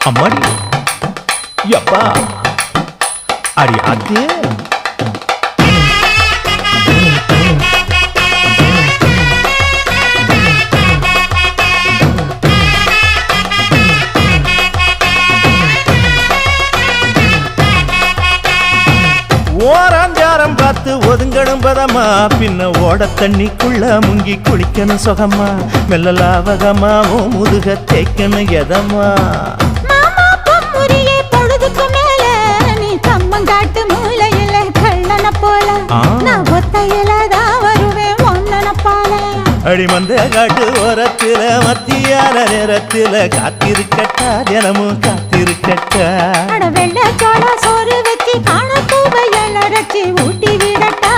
அம்மாடி யப்பா அடி ஆத்தே ஓராஞ்சாரம் பார்த்து ஒதுங்கணும் பதமா பின்ன ஓட தண்ணிக்குள்ள முங்கி குளிக்கணும் சுகமா மெல்ல லாவகமா ஓ முதுக தேய்க்கணும் எதமா பொழுதுக்கு மேல நீ கம்மங்காட்டு மூலையில கள்ளன போல நான் ஒத்தையிலதான் வருவேன் ஒன்னன போல அடிமந்த காட்டு ஓரத்துல மத்தியான நேரத்துல காத்திருக்கட்டா தினமும் காத்திருக்கட்டா வெள்ள சோள சோறு வச்சு காண பூவையல் அரைச்சி ஊட்டி விடட்டா